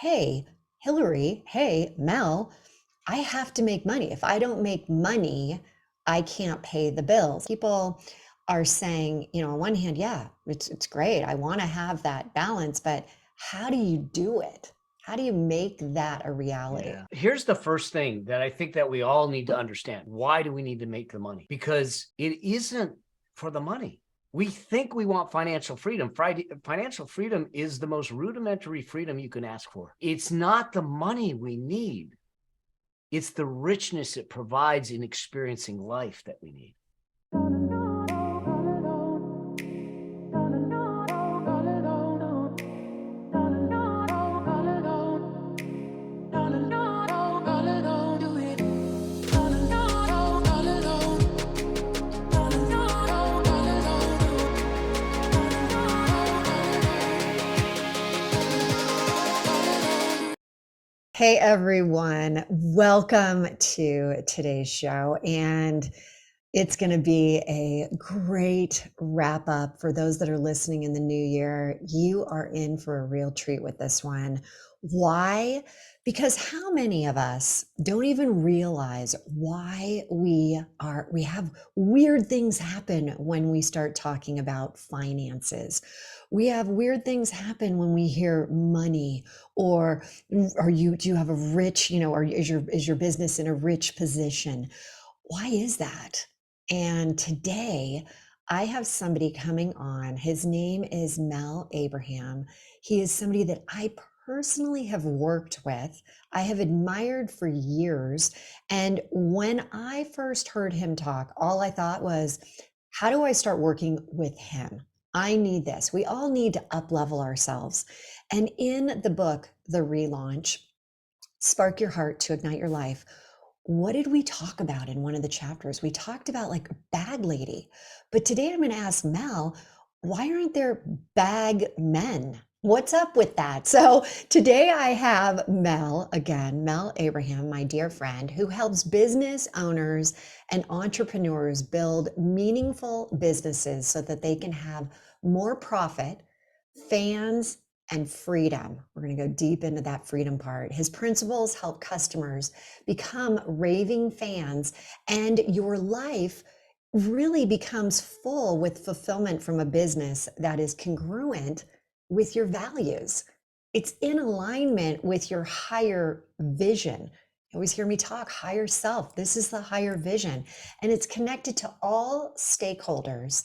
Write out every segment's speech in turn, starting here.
hey, Hillary, hey, Mel, I have to make money. If I don't make money, I can't pay the bills. People are saying, on one hand, yeah, it's great. I want to have that balance, but how do you do it? How do you make that a reality? Yeah. Here's the first thing that I think that we all need to understand. Why do we need to make the money? Because it isn't for the money. We think we want financial freedom. Financial freedom is the most rudimentary freedom you can ask for. It's not the money we need. It's the richness it provides in experiencing life that we need. Hey everyone, welcome to today's show. And it's going to be a great wrap up for those that are listening in the new year. You are in for a real treat with this one. Why? Because how many of us don't even realize why we have weird things happen when we start talking about finances. We have weird things happen when we hear money, or do you have a rich, or is your business in a rich position? Why is that? And today I have somebody coming on. His name is Mel Abraham. He is somebody that I personally have worked with. I have admired for years. And when I first heard him talk, all I thought was, how do I start working with him? I need this. We all need to up level ourselves. And in the book, The Relaunch, Spark Your Heart to Ignite Your Life, what did we talk about in one of the chapters? We talked about like bag lady. But today I'm going to ask Mel, why aren't there bag men? What's up with that? So today I have Mel, again, Mel Abraham, my dear friend, who helps business owners and entrepreneurs build meaningful businesses so that they can have more profit, fans, and freedom. We're going to go deep into that freedom part. His principles help customers become raving fans, and your life really becomes full with fulfillment from a business that is congruent with your values. It's in alignment with your higher vision. You always hear me talk higher self. This is the higher vision, and it's connected to all stakeholders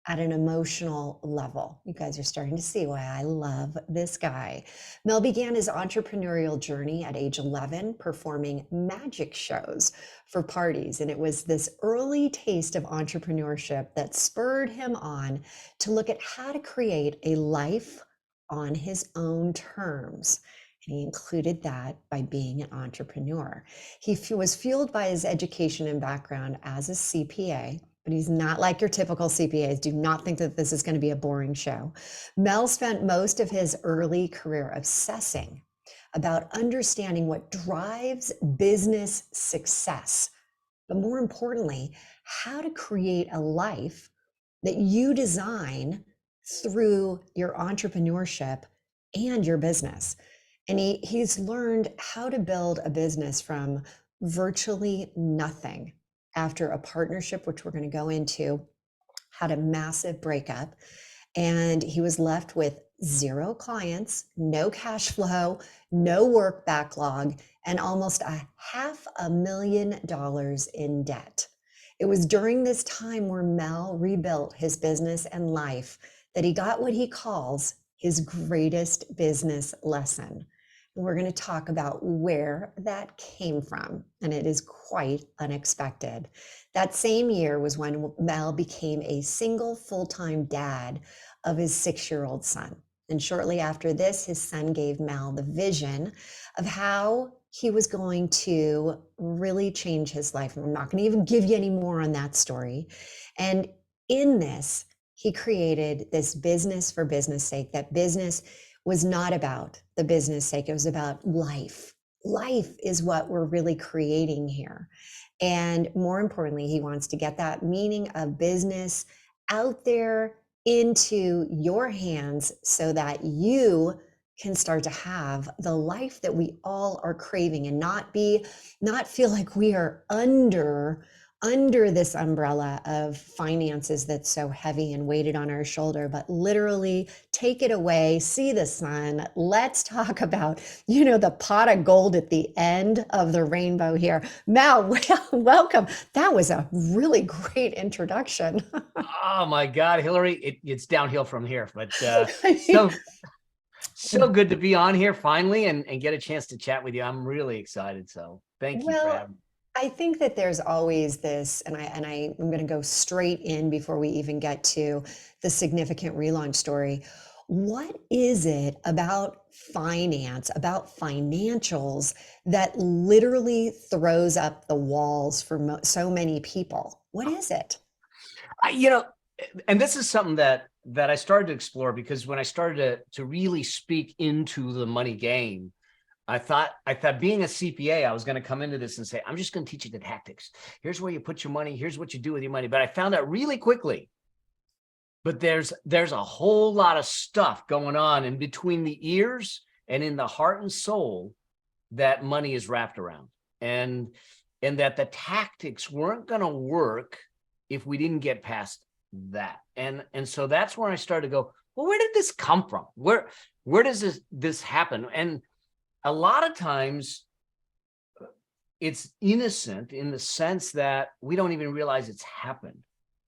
at an emotional level. You guys are starting to see why I love this guy. Mel began his entrepreneurial journey at age 11, performing magic shows for parties. And it was this early taste of entrepreneurship that spurred him on to look at how to create a life on his own terms. And he included that by being an entrepreneur. He was fueled by his education and background as a CPA, but he's not like your typical CPAs. Do not think that this is going to be a boring show. Mel spent most of his early career obsessing about understanding what drives business success, but more importantly, how to create a life that you design through your entrepreneurship and your business. And he's learned how to build a business from virtually nothing after a partnership, which we're going to go into, had a massive breakup. And he was left with zero clients, no cash flow, no work backlog, and almost $500,000 in debt. It was during this time where Mel rebuilt his business and life that he got what he calls his greatest business lesson. And we're going to talk about where that came from, and it is quite unexpected. That same year was when Mel became a single full-time dad of his 6-year-old son. And shortly after this, his son gave Mel the vision of how he was going to really change his life. And I'm not going to even give you any more on that story. And in this, he created this business for business sake. That business was not about the business sake. It was about life. Life is what we're really creating here. And more importantly, he wants to get that meaning of business out there into your hands so that you can start to have the life that we all are craving, and not feel like we are under this umbrella of finances that's so heavy and weighted on our shoulder, but literally take it away, see the sun. Let's talk about, the pot of gold at the end of the rainbow here. Mel, welcome. That was a really great introduction. Oh my God, Hilary, it's downhill from here. But I mean, so good to be on here finally and get a chance to chat with you. I'm really excited. So thank you for well, having me. I think that there's always this, and I'm going to go straight in before we even get to the significant relaunch story. What is it about finance, about financials, that literally throws up the walls for so many people? What is it? I, you know, and this is something that I started to explore because when I started to really speak into the money game, I thought being a CPA, I was going to come into this and say, I'm just going to teach you the tactics. Here's where you put your money. Here's what you do with your money. But I found out really quickly, but there's a whole lot of stuff going on in between the ears and in the heart and soul that money is wrapped around. And that the tactics weren't going to work if we didn't get past that. And so that's where I started to go, well, where did this come from? Where does this happen? And a lot of times it's innocent in the sense that we don't even realize it's happened.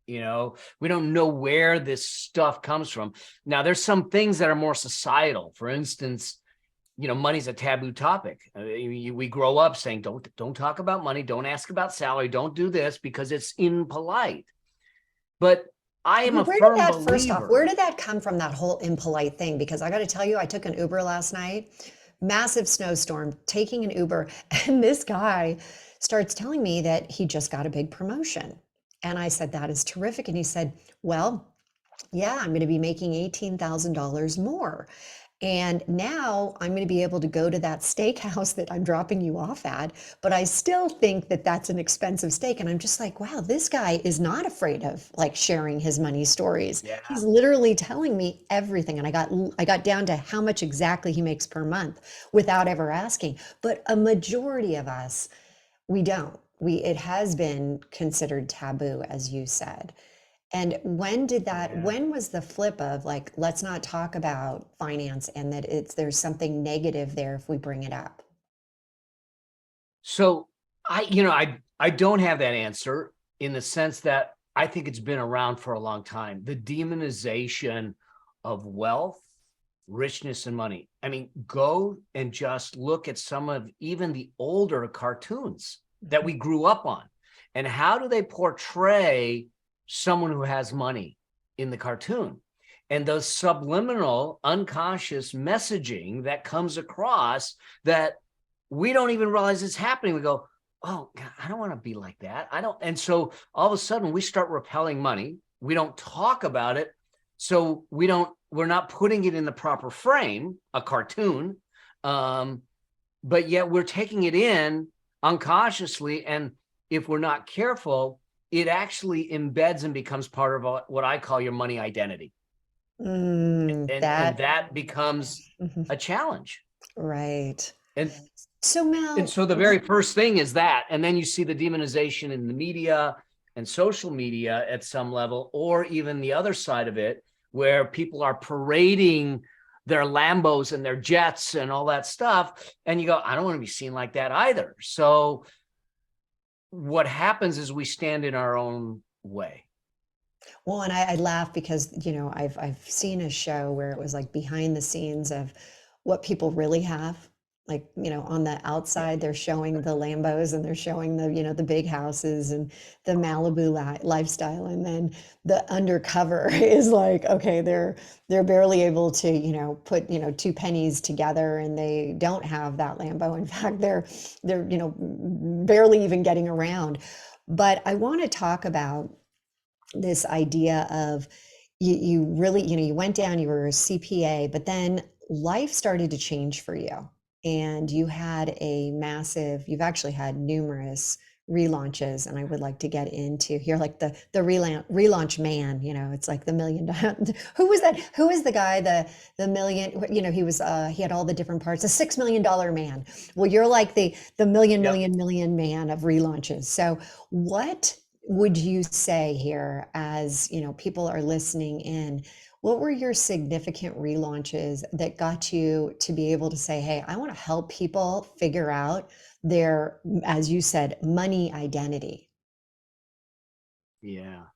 We don't know where this stuff comes from. Now, there's some things that are more societal. For instance, money's a taboo topic. We grow up saying, don't talk about money. Don't ask about salary. Don't do this because it's impolite. But I am Well, a where did firm that, first off, where believer. did that come from, that whole impolite thing? Because I got to tell you, I took an Uber last night, massive snowstorm, taking an Uber, and this guy starts telling me that he just got a big promotion. And I said, that is terrific. And he said, well, yeah, I'm going to be making $18,000 more. And now I'm going to be able to go to that steakhouse that I'm dropping you off at, but I still think that that's an expensive steak. And I'm just like, wow, this guy is not afraid of like sharing his money stories. Yeah. He's literally telling me everything. And I got down to how much exactly he makes per month without ever asking. But a majority of us, we don't. It has been considered taboo, as you said. And Yeah. when was the flip of like, let's not talk about finance, and that there's something negative there if we bring it up? So I don't have that answer in the sense that I think it's been around for a long time. The demonization of wealth, richness, and money. I mean, go and just look at some of even the older cartoons that we grew up on. And how do they portray someone who has money in the cartoon? And those subliminal, unconscious messaging that comes across that we don't even realize it's happening. We go, oh, God, I don't want to be like that. I don't. And so all of a sudden we start repelling money. We don't talk about it. So we're not putting it in the proper frame, a cartoon. But yet we're taking it in unconsciously. And if we're not careful, it actually embeds and becomes part of what I call your money identity. And That, that becomes mhm, a challenge. right. And So And Mel, so the very first thing is that, and then you see the demonization in the media and social media at some level, or even the other side of it, where people are parading their Lambos and their jets and all that stuff. And you go, I don't want to be seen like that either. So what happens is we stand in our own way. well, and I laugh because, I've seen a show where it was like behind the scenes of what people really have. Like, on the Yeah. outside, they're showing the Lambos, and they're showing the big houses and the Malibu lifestyle. And then the undercover is like, okay, they're barely able to, put, two pennies together, and they don't have that Lambo. In fact, they're, barely even getting around. But I want to talk about this idea of, you really, you went down, you were a CPA, but then life started to change for you. And you've actually had numerous relaunches, and I would like to get into here, like the relaunch man. It's like the million. Who was that? Who is the guy? The million. He was. He had all the different parts. A $6 million man. Well, you're like the million, Yep. million, million man of relaunches. So, what would you say here, as people are listening in? What were your significant relaunches that got you to be able to say, hey, I want to help people figure out their, as you said, money identity? Yeah.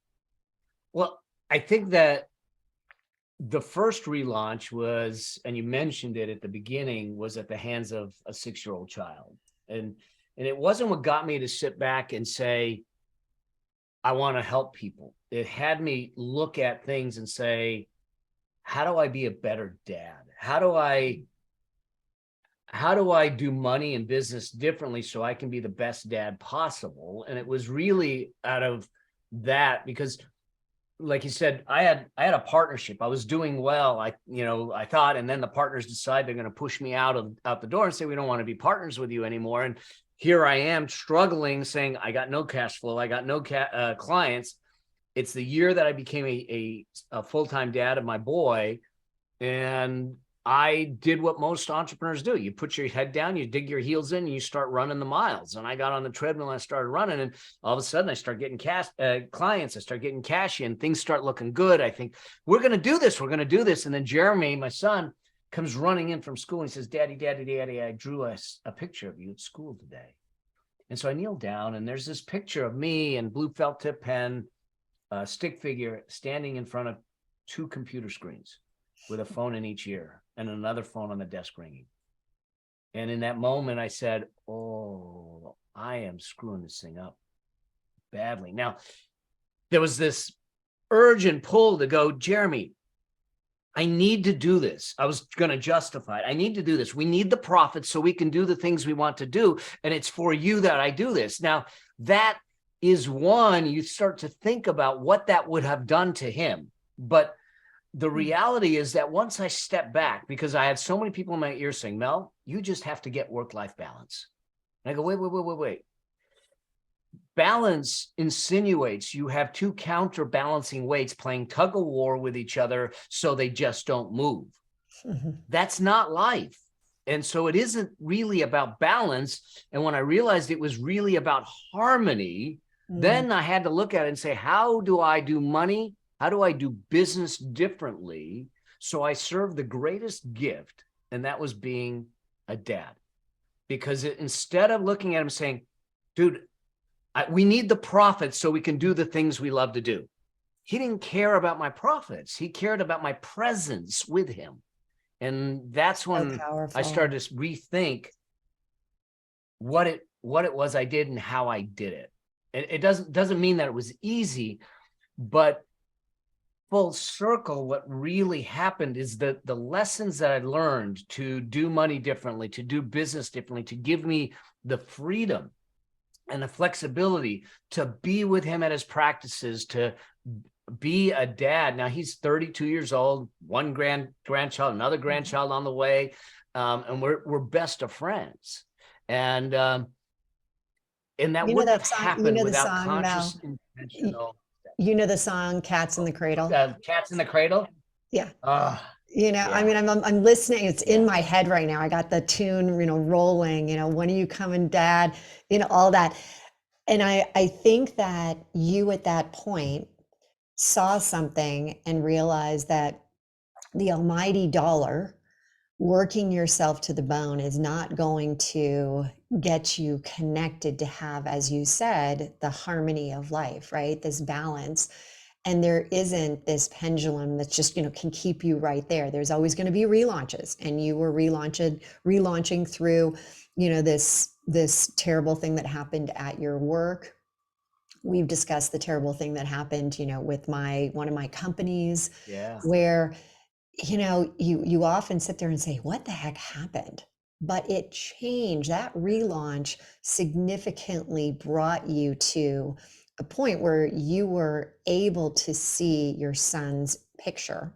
Well, I think that the first relaunch was, and you mentioned it at the beginning, was at the hands of a 6-year-old child. And it wasn't what got me to sit back and say, I want to help people. It had me look at things and say, how do I be a better dad? How do I do money and business differently so I can be the best dad possible? And it was really out of that, because like you said, I had a partnership. I was doing well. I thought, and then the partners decide they're going to push me out the door and say, we don't want to be partners with you anymore. And here I am struggling, saying, I got no cash flow. I got no clients. It's the year that I became a full-time dad of my boy. And I did what most entrepreneurs do. You put your head down, you dig your heels in, and you start running the miles. And I got on the treadmill and I started running, and all of a sudden I start getting clients. I start getting cash in. Things start looking good. I think, we're going to do this. We're going to do this. And then Jeremy, my son, comes running in from school. And he says, Daddy, I drew a picture of you at school today. And so I kneel down, and there's this picture of me and blue felt tip pen, stick figure, standing in front of 2 computer screens with a phone in each ear and another phone on the desk ringing. And in that moment, I said, oh, I am screwing this thing up badly. Now, there was this urgent pull to go, Jeremy, I need to do this. I was going to justify it. I need to do this. We need the profits so we can do the things we want to do. And it's for you that I do this. Now, that is one, you start to think about what that would have done to him. But the reality is that once I stepped back, because I had so many people in my ear saying, Mel, you just have to get work-life balance. And I go, wait. Balance insinuates you have 2 counterbalancing weights playing tug of war with each other so they just don't move. Mm-hmm. That's not life. And so it isn't really about balance. And when I realized it was really about harmony, then I had to look at it and say, how do I do money? How do I do business differently? So I serve the greatest gift, and that was being a dad. Because instead of looking at him saying, dude, we need the profits so we can do the things we love to do. He didn't care about my profits. He cared about my presence with him. And that's when I started to rethink what it was I did and how I did it. It doesn't mean that it was easy, but full circle, what really happened is that the lessons that I learned to do money differently, to do business differently, to give me the freedom and the flexibility to be with him at his practices, to be a dad. Now he's 32 years old, 1 grandchild, another grandchild on the way. And we're best of friends. And that wouldn't have happened without conscious, intentional. You know the song "Cats in the Cradle"? Cats in the Cradle. Yeah. I mean, I'm listening. It's in my head right now. I got the tune, rolling. When are you coming, Dad? All that. And I think that you at that point saw something and realized that the almighty dollar, working yourself to the bone, is not going to get you connected to have, as you said, the harmony of life, right? This balance. And there isn't this pendulum that's just, can keep you right there. There's always going to be relaunches, and you were relaunching through, this terrible thing that happened at your work. We've discussed the terrible thing that happened, with one of my companies, where you often sit there and say, what the heck happened? But it changed. That relaunch significantly brought you to a point where you were able to see your son's picture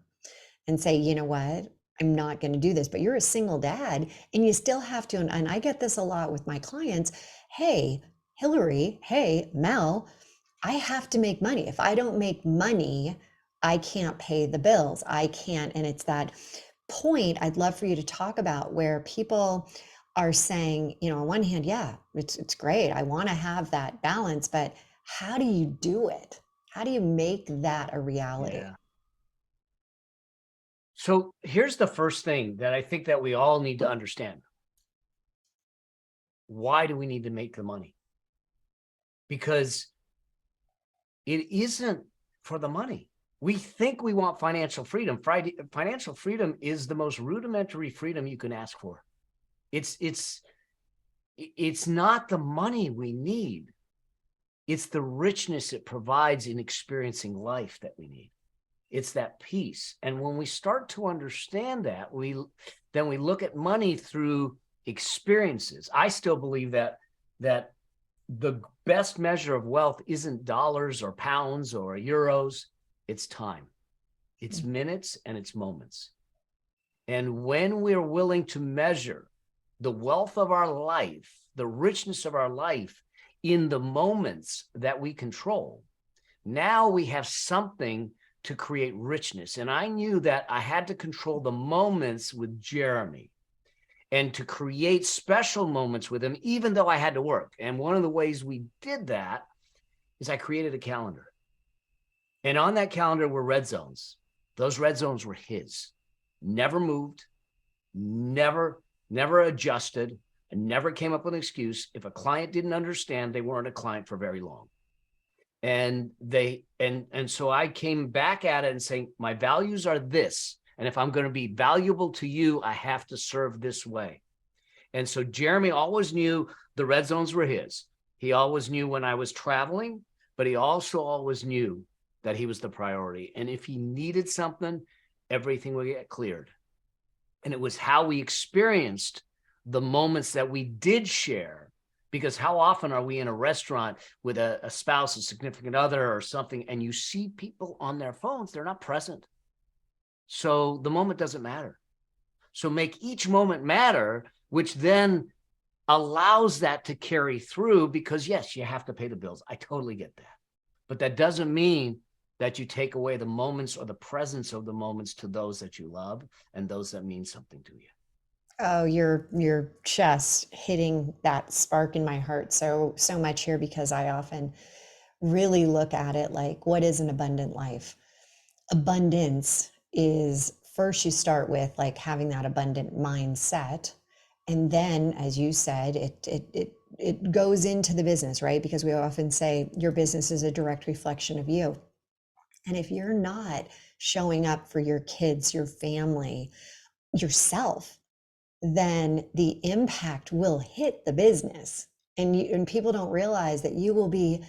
and say, you know what, I'm not going to do this. But you're a single dad, and you still have to, and I get this a lot with my clients. Hey, Hilary, hey, Mel, I have to make money. If I don't make money, I can't pay the bills. I can't. And it's that point I'd love for you to talk about where people are saying, on one hand, yeah, it's great. I want to have that balance, but how do you do it? How do you make that a reality? Yeah. So here's the first thing that I think that we all need to understand. Why do we need to make the money? Because it isn't for the money. We think we want financial freedom. Financial freedom is the most rudimentary freedom you can ask for. It's not the money we need. It's the richness it provides in experiencing life that we need. It's that peace. And when we start to understand that, then we look at money through experiences. I still believe that the best measure of wealth isn't dollars or pounds or euros. It's time. It's minutes and it's moments. And when we're willing to measure the wealth of our life, the richness of our life in the moments that we control, now we have something to create richness. And I knew that I had to control the moments with Jeremy and to create special moments with him, even though I had to work. And one of the ways we did that is I created a calendar. And on that calendar were red zones. Those red zones were his. Never moved, never adjusted, and never came up with an excuse. If a client didn't understand, they weren't a client for very long. And so I came back at it and saying, my values are this. And if I'm going to be valuable to you, I have to serve this way. And so Jeremy always knew the red zones were his. He always knew when I was traveling, but he also always knew that he was the priority. And if he needed something, everything would get cleared. And it was how we experienced the moments that we did share. Because how often are we in a restaurant with a spouse, a significant other or something, and you see people on their phones, they're not present. So the moment doesn't matter. So make each moment matter, which then allows that to carry through because, yes, you have to pay the bills. I totally get that. But that doesn't mean that you take away the moments or the presence of the moments to those that you love and those that mean something to you. Oh, your chest hitting that spark in my heart so much here because I often really look at it like, what is an abundant life? Abundance is first you start with like having that abundant mindset, and then, as you said, it goes into the business, right? Because we often say your business is a direct reflection of you. And if you're not showing up for your kids, your family, yourself, then the impact will hit the business. And people don't realize that you will be,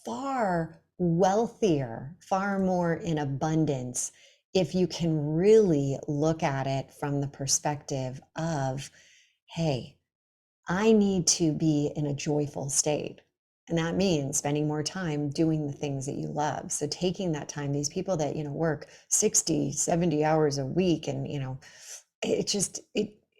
far wealthier, far more in abundance if you can really look at it from the perspective of, hey, I need to be in a joyful state. And that means spending more time doing the things that you love. So taking that time, these people that, work 60, 70 hours a week and, it just,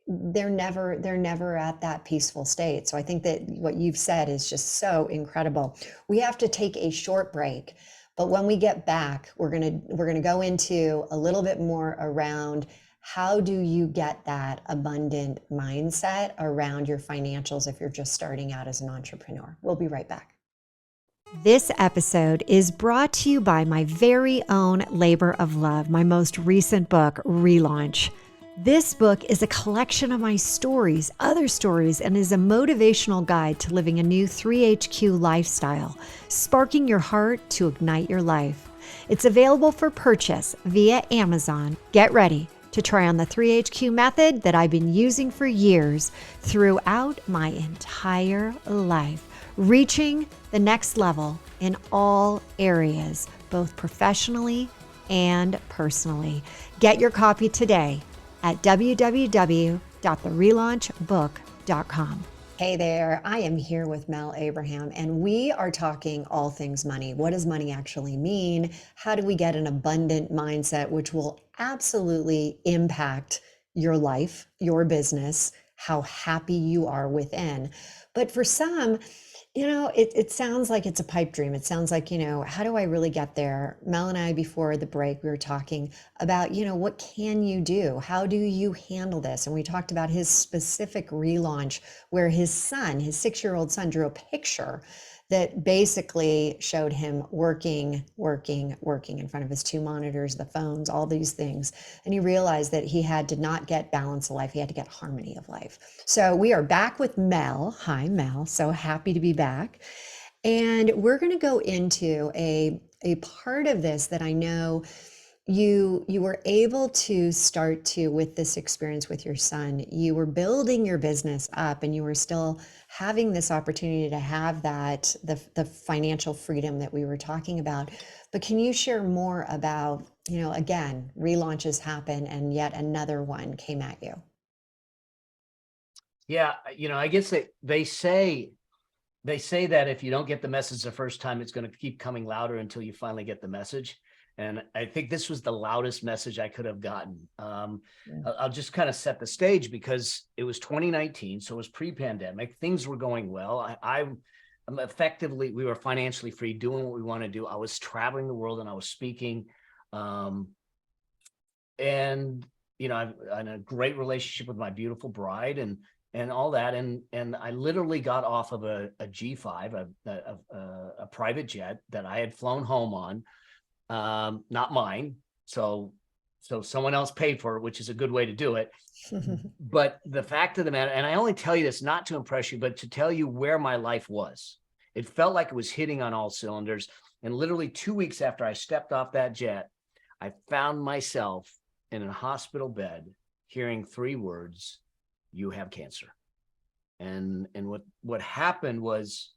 they're never at that peaceful state. So I think that what you've said is just so incredible. We have to take a short break, but when we get back, we're going to go into a little bit more around how do you get that abundant mindset around your financials if you're just starting out as an entrepreneur. We'll be right back. This episode is brought to you by my very own labor of love, my most recent book, Relaunch. This book is a collection of my stories, other stories, and is a motivational guide to living a new 3HQ lifestyle, sparking your heart to ignite your life. It's available for purchase via Amazon. Get ready to try on the 3HQ method that I've been using for years throughout my entire life, reaching the next level in all areas, both professionally and personally. Get your copy today at www.therelaunchbook.com. Hey there, I am here with Mel Abraham, and we are talking all things money. What does money actually mean? How do we get an abundant mindset, which will absolutely impact your life, your business, how happy you are within. But for some, it sounds like it's a pipe dream. It sounds like, how do I really get there? Mel and I, before the break, we were talking about, what can you do? How do you handle this? And we talked about his specific relaunch where his son, his 6-year-old son, drew a picture that basically showed him working in front of his 2 monitors, the phones, all these things. And he realized that he had to not get balance of life, he had to get harmony of life. So we are back with Mel. Hi, Mel. So happy to be back. And we're going to go into a part of this that I know you were able to start to, with this experience with your son, you were building your business up and you were still having this opportunity to have that the financial freedom that we were talking about. But can you share more about, again, relaunches happen and yet another one came at you? Yeah, I guess they say that if you don't get the message the first time, it's going to keep coming louder until you finally get the message. And I think this was the loudest message I could have gotten. I'll just kind of set the stage because it was 2019, so it was pre-pandemic. Things were going well. I'm effectively, we were financially free, doing what we want to do. I was traveling the world and I was speaking. And I'm in a great relationship with my beautiful bride and all that. And I literally got off of a G5, a private jet that I had flown home on. Not mine. So someone else paid for it, which is a good way to do it. But the fact of the matter, and I only tell you this not to impress you, but to tell you where my life was. It felt like it was hitting on all cylinders. And literally 2 weeks after I stepped off that jet, I found myself in a hospital bed hearing 3 words: you have cancer. And what happened was,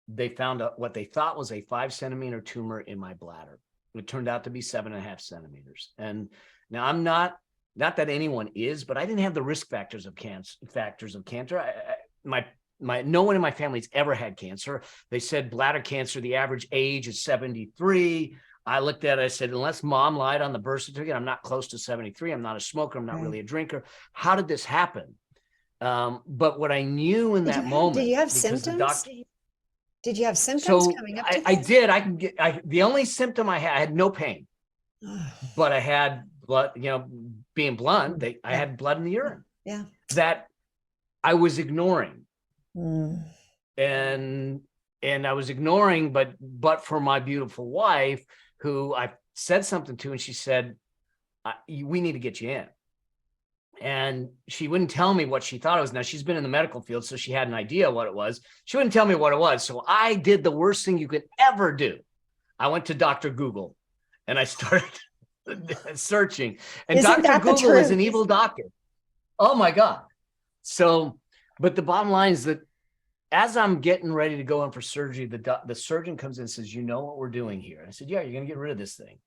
they found out what they thought was a 5-centimeter tumor in my bladder. It turned out to be 7.5 centimeters. And now I'm not that anyone is, but I didn't have the risk factors of cancer. No one in my family's ever had cancer. They said bladder cancer, the average age is 73. I looked at it, I said, unless mom lied on the birth certificate, I'm not close to 73. I'm not a smoker. I'm not really a drinker. How did this happen? But what I knew in that moment, did you have because symptoms? Did you have symptoms so coming up to this? I did. The only symptom I had no pain, but I had blood, being blunt, I had blood in the urine that I was ignoring. And I was ignoring, but for my beautiful wife, who I said something to, and she said, we need to get you in. And she wouldn't tell me what she thought it was. Now, she's been in the medical field, so she had an idea what it was. She wouldn't tell me what it was. So I did the worst thing you could ever do. I went to Dr. Google and I started searching. And Dr. Google is an evil doctor. Oh my God. So, but the bottom line is that as I'm getting ready to go in for surgery, the surgeon comes in and says, you know what we're doing here? I said, yeah, you're going to get rid of this thing.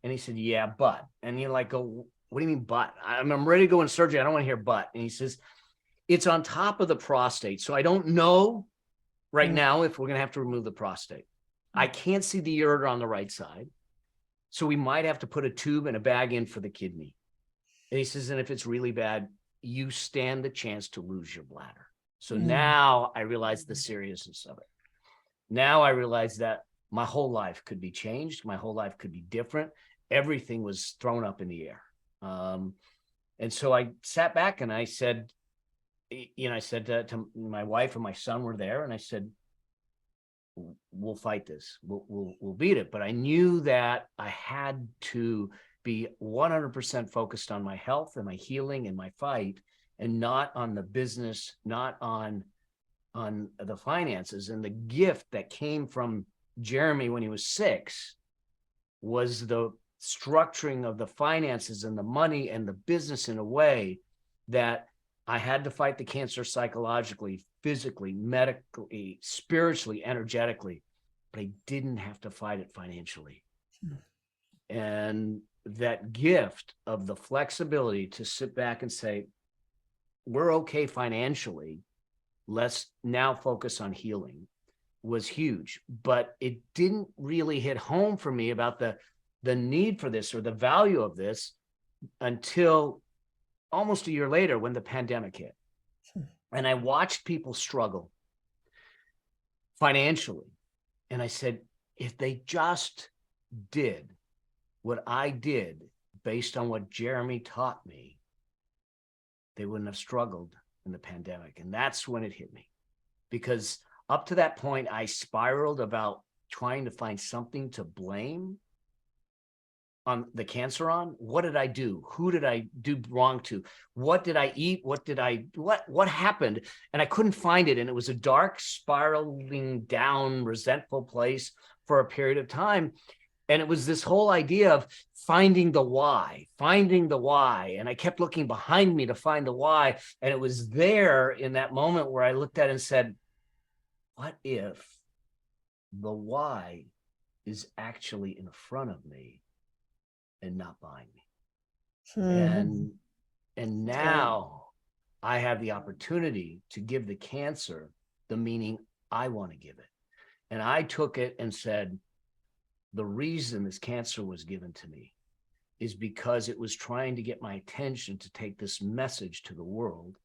And he said, yeah, but. And you're like, oh, what do you mean, but? I'm ready to go in surgery. I don't want to hear but. And he says, it's on top of the prostate. So I don't know right now if we're going to have to remove the prostate. I can't see the ureter on the right side. So we might have to put a tube and a bag in for the kidney. And he says, and if it's really bad, you stand the chance to lose your bladder. So now I realize the seriousness of it. Now I realize that my whole life could be changed. My whole life could be different. Everything was thrown up in the air. And so I sat back and I said, I said to my wife and my son were there, and I said, we'll fight this. We'll beat it. But I knew that I had to be 100% focused on my health and my healing and my fight, and not on the business, not on the finances. And the gift that came from Jeremy when he was 6 was the structuring of the finances and the money and the business in a way that I had to fight the cancer psychologically, physically, medically, spiritually, energetically, but I didn't have to fight it financially. And that gift of the flexibility to sit back and say, we're okay financially, let's now focus on healing, was huge. But it didn't really hit home for me about the need for this or the value of this until almost a year later when the pandemic hit. And I watched people struggle financially. And I said, if they just did what I did based on what Jeremy taught me, they wouldn't have struggled in the pandemic. And that's when it hit me. Because up to that point, I spiraled about trying to find something to blame on the cancer on. What did I do? Who did I do wrong to? What did I eat? What happened? And I couldn't find it. And it was a dark, spiraling down, resentful place for a period of time. And it was this whole idea of finding the why. And I kept looking behind me to find the why. And it was there in that moment where I looked at it and said, what if the why is actually in front of me and not behind me? Mhm. And That's great. now I have the opportunity to give the cancer the meaning I want to give it. And I took it and said, the reason this cancer was given to me is because it was trying to get my attention to take this message to the world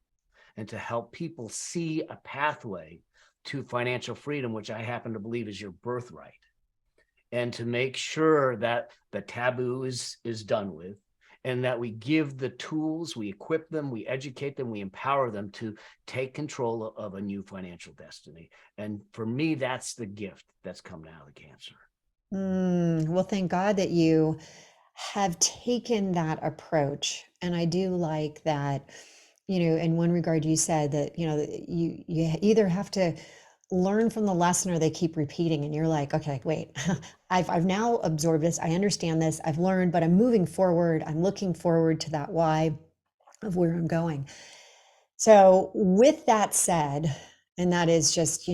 and to help people see a pathway to financial freedom, which I happen to believe is your birthright, and to make sure that the taboo is done with, and that we give the tools, we equip them, we educate them, we empower them to take control of a new financial destiny. And for me, that's the gift that's come out of the cancer. Well, thank God that you have taken that approach. And I do like that, in one regard, you said that, that you either have to learn from the lesson or they keep repeating. And you're like, okay, wait, I've now absorbed this. I understand this. I've learned, but I'm moving forward. I'm looking forward to that why of where I'm going. So, with that said, and that is just,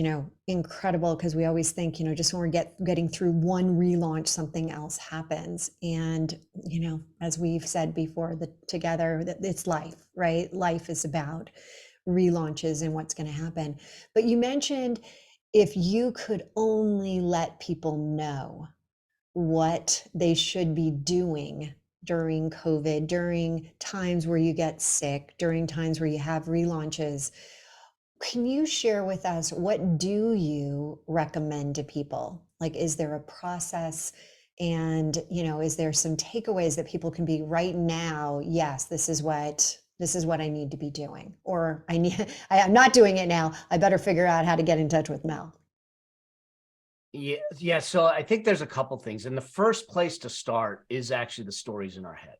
incredible because we always think, just when we're getting through one relaunch, something else happens. And, as we've said before, together, that it's life, right? Life is about relaunches and what's going to happen. But you mentioned if you could only let people know what they should be doing during COVID, during times where you get sick, during times where you have relaunches. Can you share with us what do you recommend to people? Like, is there a process? And, is there some takeaways that people can be right now? Yes, this is what I need to be doing. Or I'm not doing it now. I better figure out how to get in touch with Mel. Yeah. So I think there's a couple things. And the first place to start is actually the stories in our head,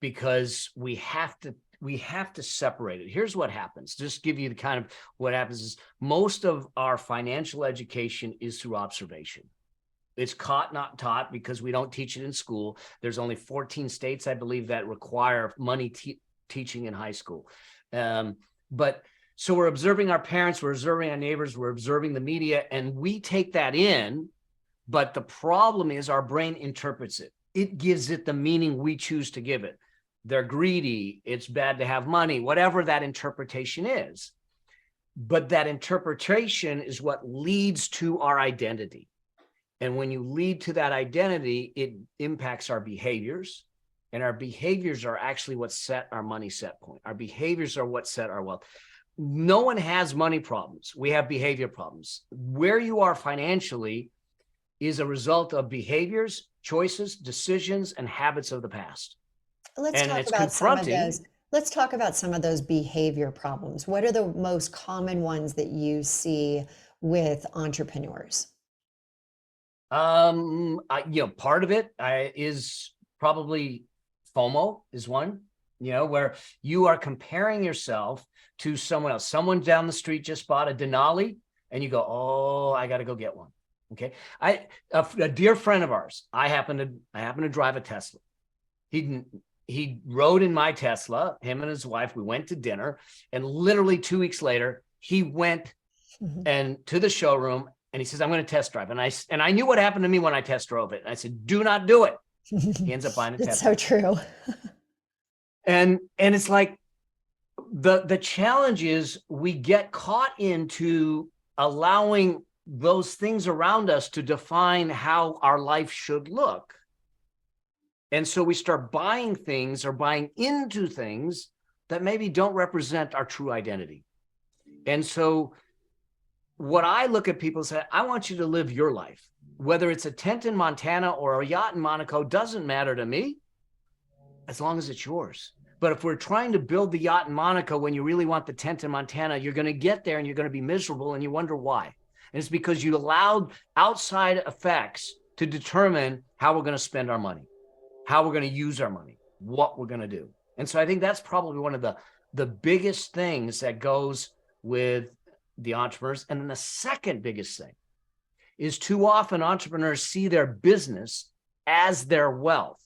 because we have to separate it. Here's what happens. Just give you the kind of what happens is most of our financial education is through observation. It's caught, not taught, because we don't teach it in school. There's only 14 states, I believe, that require money teaching in high school. But so we're observing our parents, we're observing our neighbors, we're observing the media, and we take that in. But the problem is our brain interprets it. It gives it the meaning we choose to give it. They're greedy. It's bad to have money, whatever that interpretation is. But that interpretation is what leads to our identity. And when you lead to that identity, it impacts our behaviors. And our behaviors are actually what set our money set point. Our behaviors are what set our wealth. No one has money problems. We have behavior problems. Where you are financially is a result of behaviors, choices, decisions, and habits of the past. Let's And talk it's about some of confronting. those. Let's talk about some of those behavior problems. What are the most common ones that you see with entrepreneurs? Part of it is probably FOMO is one, where you are comparing yourself to someone else. Someone down the street just bought a Denali and you go, oh, I got to go get one. Okay. A dear friend of ours, I happen to drive a Tesla. He rode in my Tesla, him and his wife. We went to dinner, and literally 2 weeks later, he went Mhm. and to the showroom, and he says, I'm going to test drive. And I knew what happened to me when I test drove it. And I said, do not do it. He ends up buying a It's so Tesla. true. And it's like the challenge is we get caught into allowing those things around us to define how our life should look. And so we start buying things or buying into things that maybe don't represent our true identity. And so what I look at people and say, I want you to live your life, whether it's a tent in Montana or a yacht in Monaco, doesn't matter to me as long as it's yours. But if we're trying to build the yacht in Monaco when you really want the tent in Montana, you're going to get there and you're going to be miserable and you wonder why. And it's because you allowed outside effects to determine how we're going to spend our money, how we're going to use our money, what we're going to do. And so I think that's probably one of the biggest things that goes with the entrepreneurs. And then the second biggest thing is too often entrepreneurs see their business as their wealth.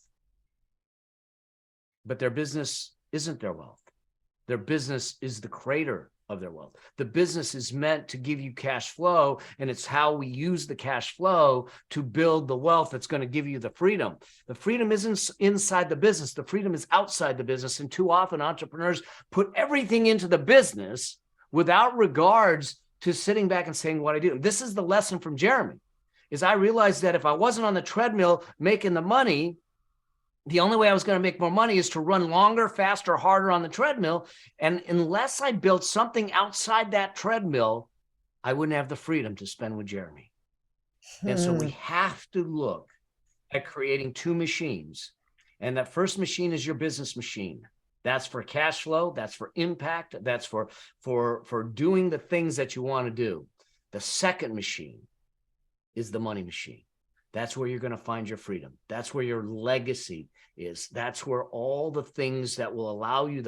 But their business isn't their wealth. Their business is the creator of their wealth. The business is meant to give you cash flow, and it's how we use the cash flow to build the wealth that's going to give you the freedom. The freedom isn't inside the business. The freedom is outside the business. And too often entrepreneurs put everything into the business without regards to sitting back and saying what I do. And this is the lesson from Jeremy, is I realized that if I wasn't on the treadmill making the money, the only way I was going to make more money is to run longer, faster, harder on the treadmill. And unless I built something outside that treadmill, I wouldn't have the freedom to spend with Jeremy. And so we have to look at creating two machines. And that first machine is your business machine. That's for cash flow. That's for impact. That's for doing the things that you want to do. The second machine is the money machine. That's where you're going to find your freedom. That's where your legacy is. That's where all the things that will allow you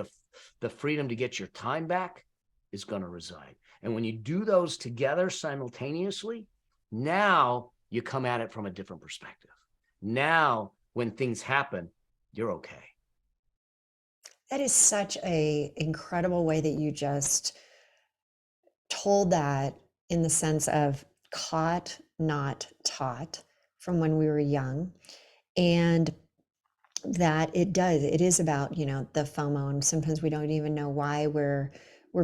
the freedom to get your time back is going to reside. And when you do those together simultaneously, now you come at it from a different perspective. Now, when things happen, you're okay. That is such an incredible way that you just told that, in the sense of caught, not taught, from when we were young. And that it is about, the FOMO, and sometimes we don't even know why we're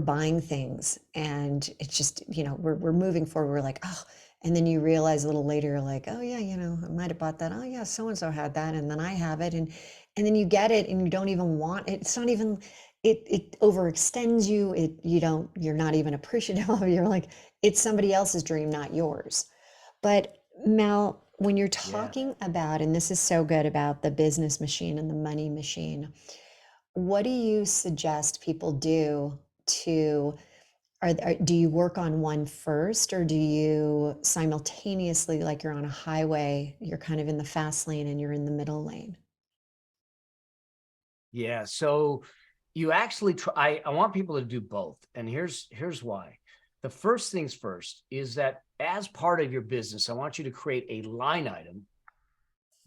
buying things, and it's just, we're moving forward, we're like, oh, and then you realize a little later, you're like, oh yeah, I might have bought that, oh yeah, so and so had that, and then I have it, and then you get it and you don't even want it. It's not even, it overextends you, you're not even appreciative of it. You're like, it's somebody else's dream, not yours. But Mel, when you're talking about, and this is so good, about the business machine and the money machine, what do you suggest people do to, do you work on one first, or do you simultaneously, like you're on a highway, you're kind of in the fast lane and you're in the middle lane? Yeah. So you actually try, I want people to do both. And here's why. The first things first is that as part of your business, I want you to create a line item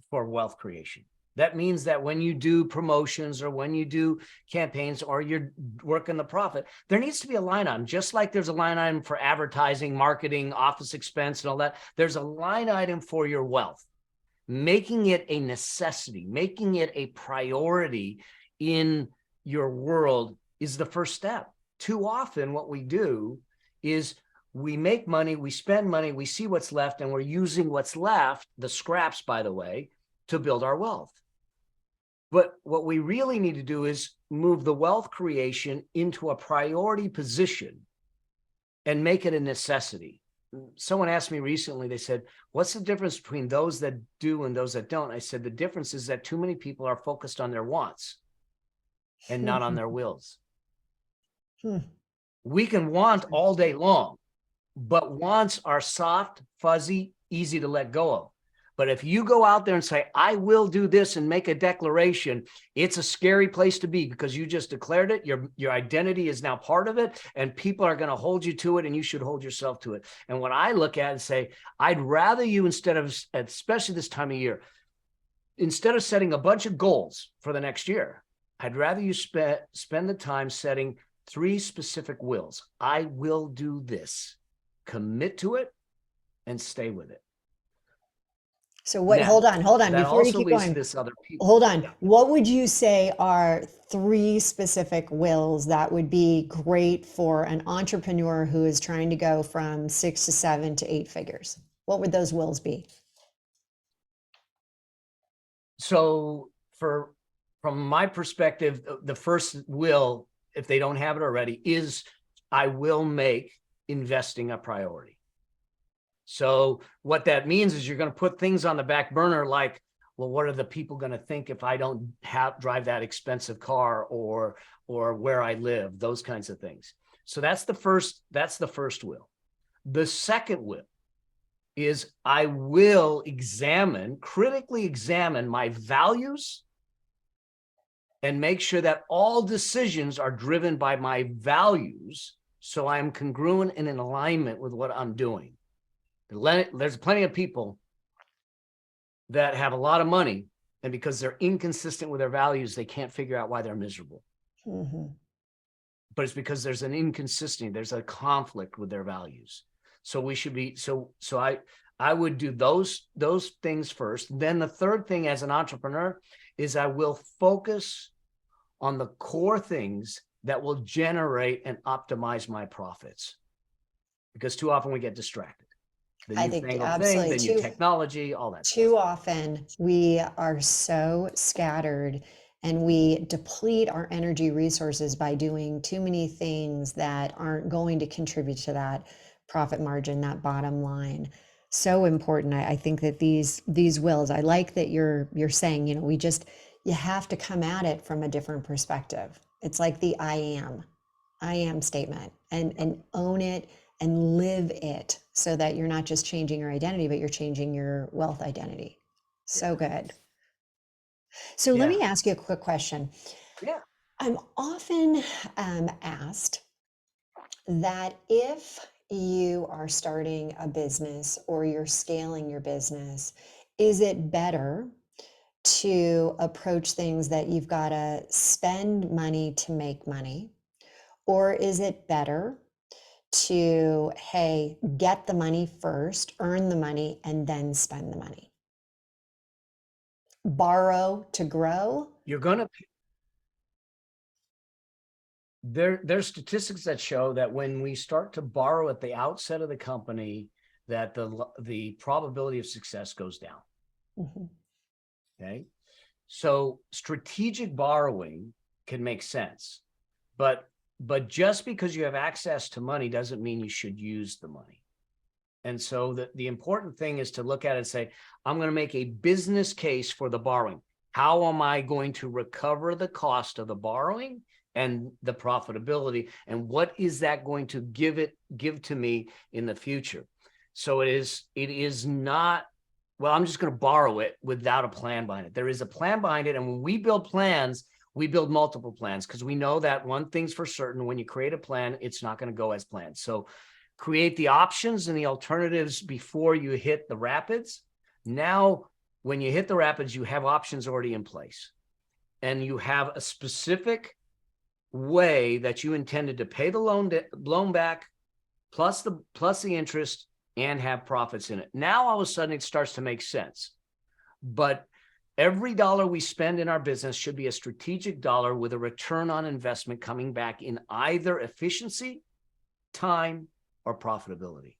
for wealth creation. That means that when you do promotions or when you do campaigns or you're working the profit, there needs to be a line item. Just like there's a line item for advertising, marketing, office expense, and all that, there's a line item for your wealth. Making it a necessity, making it a priority in your world is the first step. Too often what we do is we make money, we spend money, we see what's left, and we're using what's left, the scraps, by the way, to build our wealth. But what we really need to do is move the wealth creation into a priority position and make it a necessity. Someone asked me recently, they said, what's the difference between those that do and those that don't? I said, the difference is that too many people are focused on their wants and not on their wills. We can want all day long, but wants are soft, fuzzy, easy to let go of. But if you go out there and say, I will do this, and make a declaration, it's a scary place to be, because you just declared it. Your identity is now part of it, and people are going to hold you to it, and you should hold yourself to it. And what I look at and say, I'd rather you, instead of, especially this time of year, instead of setting a bunch of goals for the next year, I'd rather you spend the time setting 3 specific wills. I will do this, commit to it, and stay with it. So what, Now, hold on, that before you also keep leads to going, this other piece. hold on. Yeah. What would you say are 3 specific wills that would be great for an entrepreneur who is trying to go from 6 to 7 to 8 figures? What would those wills be? So from my perspective, the first will if they don't have it already, is I will make investing a priority. So what that means is you're going to put things on the back burner like, well, what are the people going to think if I don't drive that expensive car or where I live, those kinds of things. So that's the first will. The second will is I will critically examine my values and make sure that all decisions are driven by my values, so I'm congruent and in alignment with what I'm doing. There's plenty of people that have a lot of money, and because they're inconsistent with their values, they can't figure out why they're miserable. Mm-hmm. But it's because there's an inconsistency, there's a conflict with their values. So we should be, so I would do those things first. Then the third thing as an entrepreneur is I will focus on the core things that will generate and optimize my profits. Because too often we get distracted. I think absolutely. The new technology, all that. Too often we are so scattered and we deplete our energy resources by doing too many things that aren't going to contribute to that profit margin, that bottom line. So important. I think that these wills, I like that you're saying, you have to come at it from a different perspective. It's like the I am statement, and own it and live it, so that you're not just changing your identity, but you're changing your wealth identity. So good. So let me ask you a quick question. Yeah. I'm often asked that if you are starting a business or you're scaling your business, is it better to approach things that you've got to spend money to make money? Or is it better to, hey, get the money first, earn the money, and then spend the money? Borrow to grow? You're going to, there's statistics that show that when we start to borrow at the outset of the company, that the probability of success goes down. Mm-hmm. Okay. So strategic borrowing can make sense, but just because you have access to money doesn't mean you should use the money. And so the important thing is to look at it and say, I'm going to make a business case for the borrowing. How am I going to recover the cost of the borrowing and the profitability? And what is that going to give to me in the future? So it is not, well, I'm just going to borrow it without a plan behind it. There is a plan behind it. And when we build plans, we build multiple plans, because we know that one thing's for certain: when you create a plan, it's not going to go as planned. So create the options and the alternatives before you hit the rapids. Now, when you hit the rapids, you have options already in place, and you have a specific way that you intended to pay the loan back, plus the interest, and have profits in it. Now, all of a sudden, it starts to make sense. But every dollar we spend in our business should be a strategic dollar with a return on investment coming back in either efficiency, time, or profitability.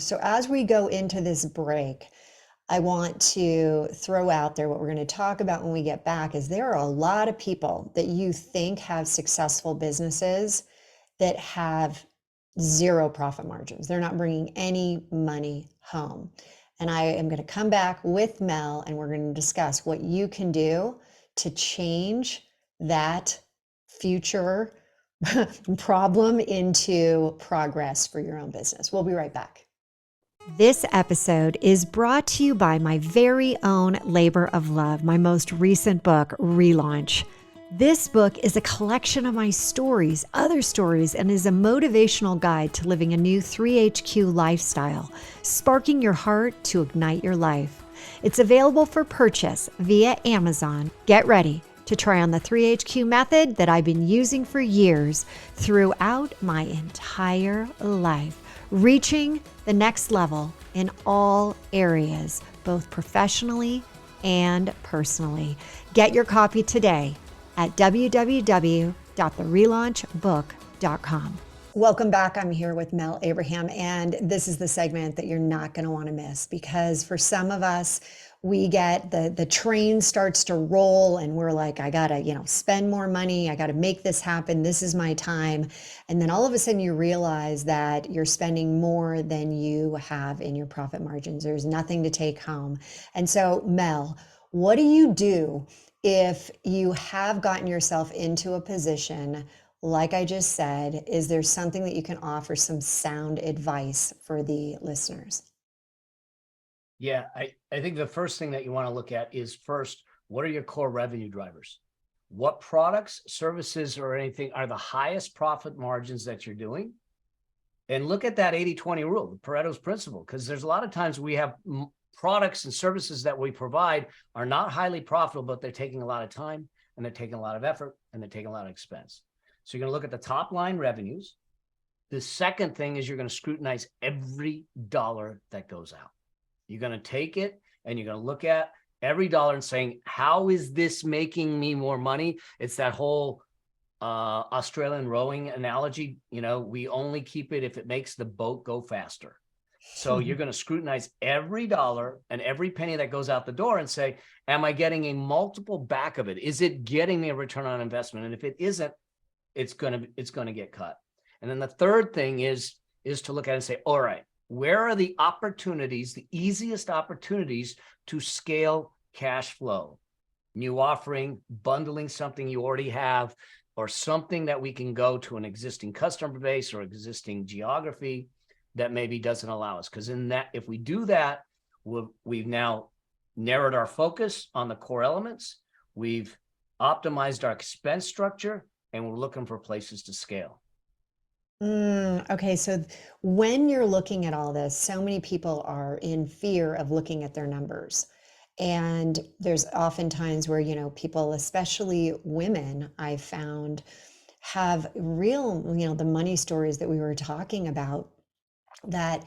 So as we go into this break, I want to throw out there what we're going to talk about when we get back is there are a lot of people that you think have successful businesses that have zero profit margins. They're not bringing any money home. And I am going to come back with Mel, and we're going to discuss what you can do to change that future problem into progress for your own business. We'll be right back. This episode is brought to you by my very own labor of love, my most recent book, Relaunch. This book is a collection of my stories, other stories, and is a motivational guide to living a new 3HQ lifestyle, sparking your heart to ignite your life. It's available for purchase via Amazon. Get ready to try on the 3HQ method that I've been using for years throughout my entire life, reaching the next level in all areas, both professionally and personally. Get your copy today at www.therelaunchbook.com. Welcome back. I'm here with Mel Abraham, and this is the segment that you're not going to want to miss, because for some of us, we get the train starts to roll and we're like, I gotta, spend more money, I gotta make this happen, this is my time. And then all of a sudden you realize that you're spending more than you have in your profit margins. There's nothing to take home. And so, Mel, what do you do if you have gotten yourself into a position like I just said? Is there something that you can offer, some sound advice for the listeners? Yeah, I think the first thing that you want to look at is first, what are your core revenue drivers? What products, services, or anything are the highest profit margins that you're doing? And look at that 80-20 rule, the Pareto's principle, because there's a lot of times we have products and services that we provide are not highly profitable, but they're taking a lot of time and they're taking a lot of effort and they're taking a lot of expense. So you're going to look at the top line revenues. The second thing is you're going to scrutinize every dollar that goes out. You're going to take it and you're going to look at every dollar and saying, how is this making me more money? It's that whole Australian rowing analogy. We only keep it if it makes the boat go faster. So you're going to scrutinize every dollar and every penny that goes out the door and say, am I getting a multiple back of it? Is it getting me a return on investment? And if it isn't, it's going to get cut. And then the third thing is to look at it and say, all right, where are the opportunities, the easiest opportunities to scale cash flow? New offering, bundling something you already have, or something that we can go to an existing customer base or existing geography that maybe doesn't allow us. Because in that, if we do that, we've now narrowed our focus on the core elements. We've optimized our expense structure, and we're looking for places to scale. Okay, so when you're looking at all this, so many people are in fear of looking at their numbers. And there's often times where, people, especially women, I've found have real, the money stories that we were talking about, that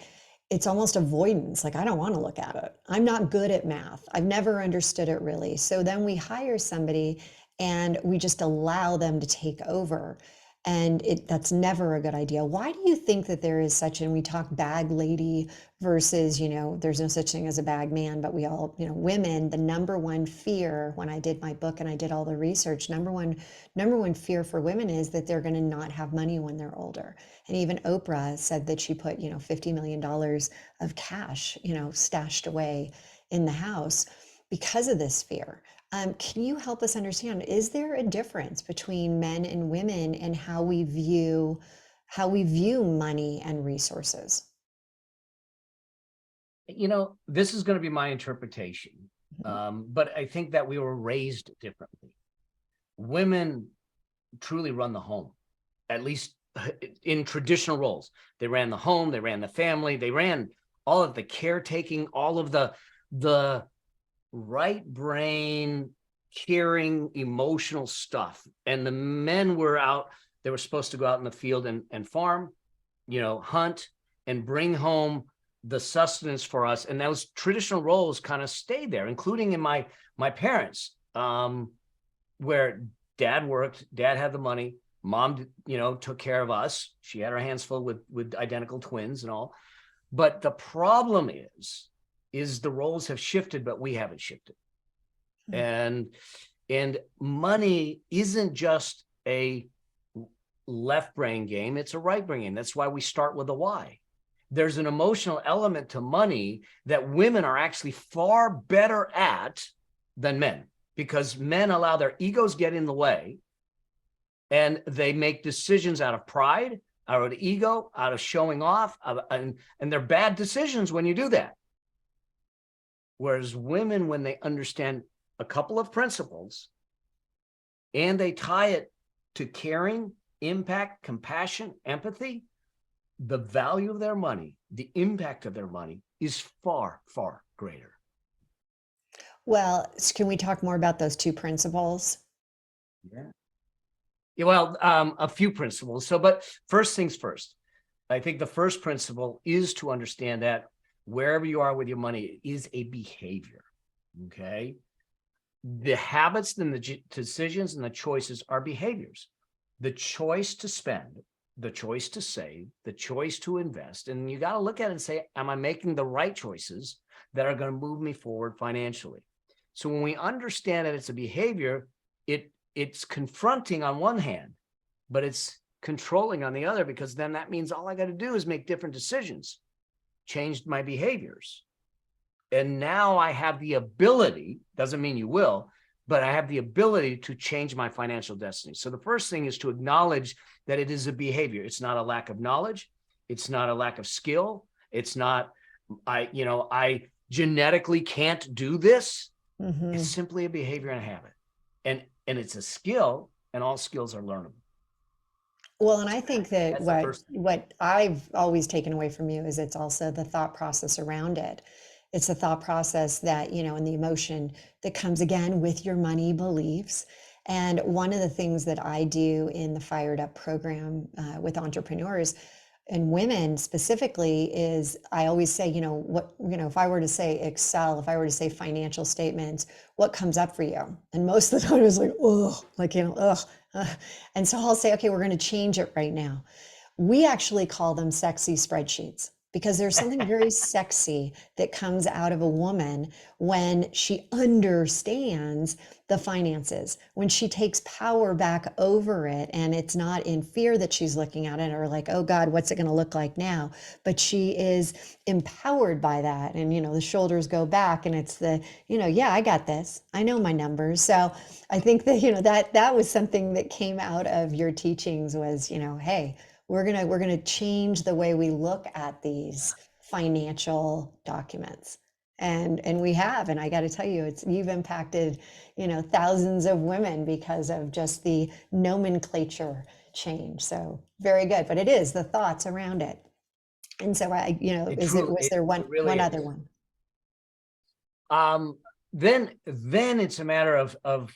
it's almost avoidance. Like, I don't want to look at it. I'm not good at math. I've never understood it really. So then we hire somebody and we just allow them to take over. And that's never a good idea. Why do you think that there is such, and we talk bag lady versus, there's no such thing as a bag man, but we all, women, the number one fear when I did my book and I did all the research, number one fear for women is that they're going to not have money when they're older. And even Oprah said that she put, $50 million of cash, stashed away in the house because of this fear. Can you help us understand, is there a difference between men and women and how we view money and resources? This is going to be my interpretation, but I think that we were raised differently. Women truly run the home, at least in traditional roles. They ran the home, they ran the family, they ran all of the caretaking, all of the right brain, caring, emotional stuff. And the men were out, they were supposed to go out in the field and farm, hunt and bring home the sustenance for us. And those traditional roles kind of stayed there, including in my parents, where dad worked, dad had the money, mom, took care of us. She had her hands full with identical twins and all. But the problem is the roles have shifted, but we haven't shifted. And money isn't just a left brain game, it's a right brain game. That's why we start with a why. There's an emotional element to money that women are actually far better at than men, because men allow their egos get in the way and they make decisions out of pride, out of ego, out of showing off, and they're bad decisions when you do that. Whereas women, when they understand a couple of principles and they tie it to caring, impact, compassion, empathy, the value of their money, the impact of their money is far, far greater. Well, can we talk more about those two principles? Yeah. Well, a few principles. But first things first, I think the first principle is to understand that wherever you are with your money, it is a behavior. Okay. The habits and the decisions and the choices are behaviors. The choice to spend, the choice to save, the choice to invest. And you got to look at it and say, am I making the right choices that are going to move me forward financially? So when we understand that it's a behavior, it's confronting on one hand, but it's controlling on the other, because then that means all I got to do is make different decisions, change my behaviors. And now I have the ability, doesn't mean you will, but I have the ability to change my financial destiny. So the first thing is to acknowledge that it is a behavior. It's not a lack of knowledge. It's not a lack of skill. It's not, I genetically can't do this. Mm-hmm. It's simply a behavior and a habit. And it's a skill, and all skills are learnable. Well, and I think that That's the first thing. what I've always taken away from you is it's also the thought process around it. It's the thought process that, and the emotion that comes again with your money beliefs. And one of the things that I do in the Fired Up program with entrepreneurs and women specifically is I always say, if I were to say Excel, if I were to say financial statements, what comes up for you? And most of the time it's like, oh, and so I'll say, okay, we're going to change it right now. We actually call them sexy spreadsheets, because there's something very sexy that comes out of a woman when she understands the finances, when she takes power back over it, and it's not in fear that she's looking at it or like, oh God, what's it going to look like now? But she is empowered by that. And, the shoulders go back, and it's yeah, I got this. I know my numbers. So I think that, that was something that came out of your teachings was, hey, we're gonna change the way we look at these financial documents, and we have, and I got to tell you, you've impacted thousands of women because of just the nomenclature change. So very good, but it is the thoughts around it. And so was there one really other is. one? Then it's a matter of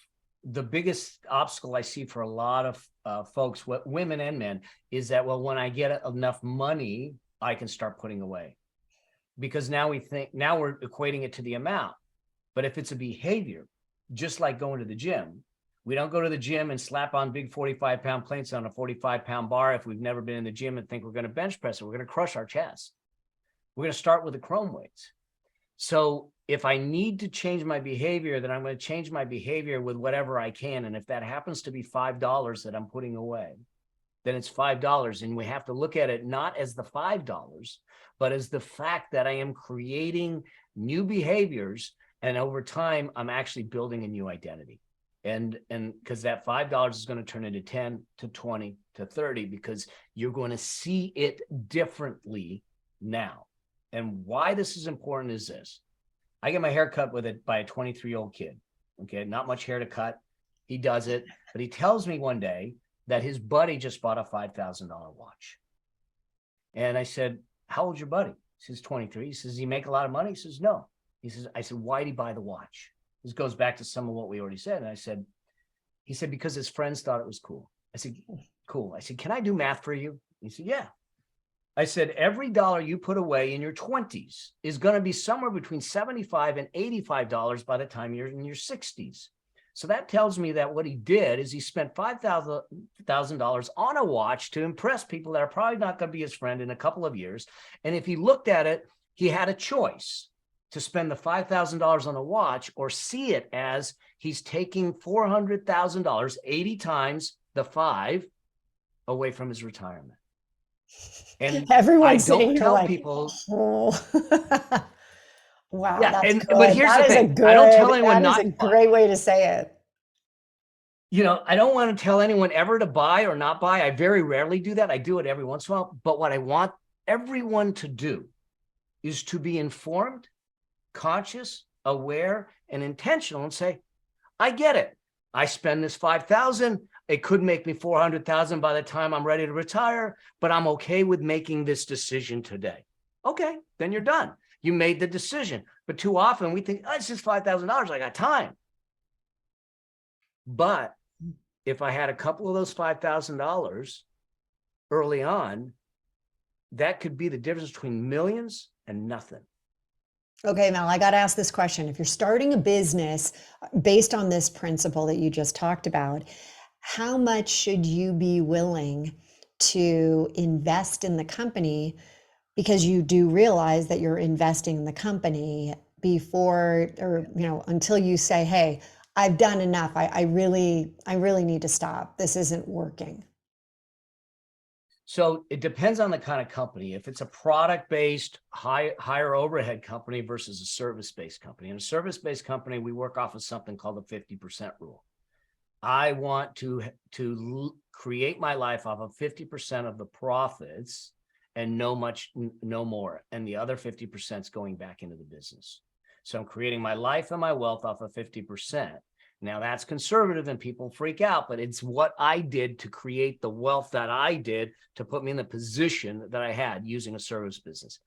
the biggest obstacle I see for a lot of folks, women and men, is that, well, when I get enough money, I can start putting away. Because now we're equating it to the amount. But if it's a behavior, just like going to the gym, we don't go to the gym and slap on big 45-pound plates on a 45-pound bar if we've never been in the gym and think we're going to bench press it. We're going to crush our chest. We're going to start with the chrome weights. So if I need to change my behavior, then I'm going to change my behavior with whatever I can. And if that happens to be $5 that I'm putting away, then it's $5. And we have to look at it not as the $5, but as the fact that I am creating new behaviors. And over time, I'm actually building a new identity. And because that $5 is going to turn into 10 to 20 to 30, because you're going to see it differently now. And why this is important is this. I get my hair cut by a 23-year-old kid. Okay, not much hair to cut. He does it, but he tells me one day that his buddy just bought a $5,000 watch. And I said, how old's your buddy? He says, 23. He says, does he make a lot of money? He says, no. I said, why did he buy the watch? This goes back to some of what we already said. And he said, because his friends thought it was cool. I said, cool. I said, can I do math for you? He said, yeah. I said, every dollar you put away in your 20s is going to be somewhere between $75 and $85 by the time you're in your 60s. So that tells me that what he did is he spent $5,000 on a watch to impress people that are probably not going to be his friend in a couple of years. And if he looked at it, he had a choice to spend the $5,000 on a watch or see it as he's taking $400,000, 80 times the 5, away from his retirement. And Everyone's I don't sitting tell here like, people. Oh. Wow, Yeah, that's good. but here's the thing. I don't tell anyone not to buy. That is a great way to say it. I don't want to tell anyone ever to buy or not buy. I very rarely do that. I do it every once in a while. But what I want everyone to do is to be informed, conscious, aware, and intentional, and say, I get it. I spend this $5,000. It could make me $400,000 by the time I'm ready to retire, but I'm okay with making this decision today. Okay, then you're done. You made the decision. But too often we think, oh, it's just $5,000. I got time. But if I had a couple of those $5,000 early on, that could be the difference between millions and nothing. Okay, Mel, I got to ask this question. If you're starting a business based on this principle that you just talked about, how much should you be willing to invest in the company because you do realize that you're investing in the company before, or, until you say, hey, I've done enough. I really need to stop. This isn't working. So it depends on the kind of company. If it's a product-based, higher overhead company versus a service-based company. In a service-based company, we work off of something called the 50% rule. I want to create my life off of 50% of the profits and no more. And the other 50% is going back into the business. So I'm creating my life and my wealth off of 50%. Now that's conservative and people freak out, but it's what I did to create the wealth that I did to put me in the position that I had using a service business.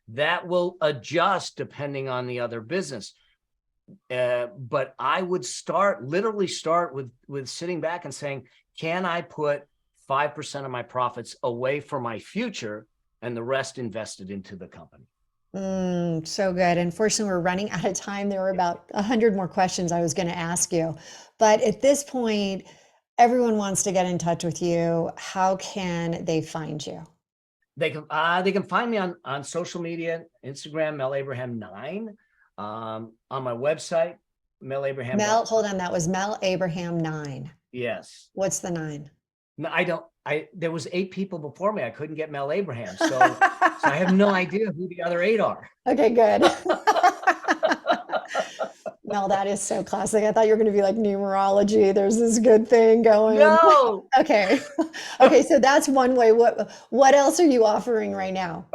That will adjust depending on the other business. But I would literally start with sitting back and saying, can I put 5% of my profits away for my future and the rest invested into the company? So good. Unfortunately, we're running out of time. There were about 100 more questions I was going to ask you. But at this point, everyone wants to get in touch with you. How can they find you? They can find me on social media, Instagram, Mel Abraham 9, on my website, Mel Abraham. Hold on, that was Mel Abraham 9. Yes. What's the 9? No, there was 8 people before me. I couldn't get Mel Abraham. So I have no idea who the other 8 are. Okay, good. Mel, that is so classic. I thought you were going to be like numerology. There's this good thing going. No. Okay. So that's one way. What else are you offering right now?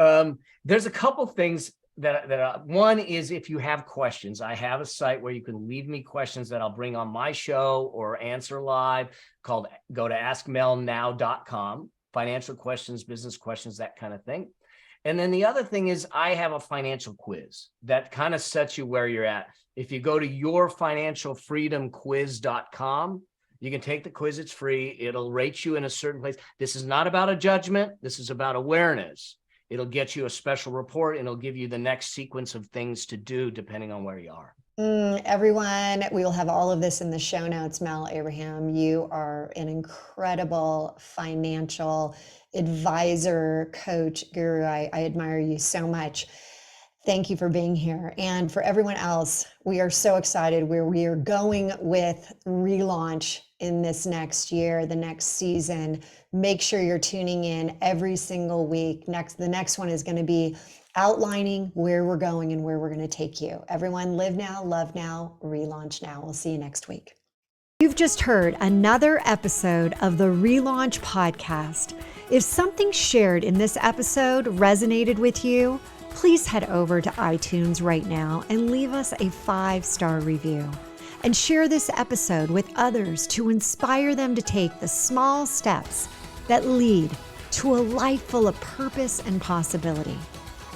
There's a couple things that one is, if you have questions, I have a site where you can leave me questions that I'll bring on my show or answer live, called go to askmelnow.com, financial questions, business questions, that kind of thing. And then the other thing is, I have a financial quiz that kind of sets you where you're at. If you go to yourfinancialfreedomquiz.com, you can take the quiz. It's free. It'll rate you in a certain place. This is not about a judgment. This is about awareness. It'll get you a special report, and it'll give you the next sequence of things to do depending on where you are. Everyone, we will have all of this in the show notes. Mel Abraham, you are an incredible financial advisor, coach, guru. I admire you so much. Thank you for being here. And for everyone else, we are so excited where we are going with relaunch in this next year, the next season. Make sure you're tuning in every single week. The next one is going to be outlining where we're going and where we're going to take you. Everyone, live now, love now, relaunch now. We'll see you next week. You've just heard another episode of the Relaunch Podcast. If something shared in this episode resonated with you, please head over to iTunes right now and leave us a 5-star review. And share this episode with others to inspire them to take the small steps that lead to a life full of purpose and possibility.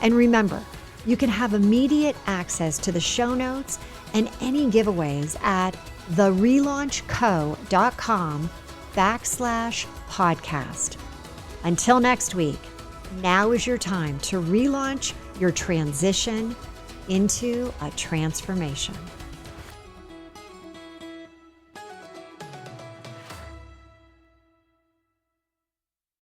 And remember, you can have immediate access to the show notes and any giveaways at therelaunchco.com/podcast. Until next week, now is your time to relaunch your transition into a transformation.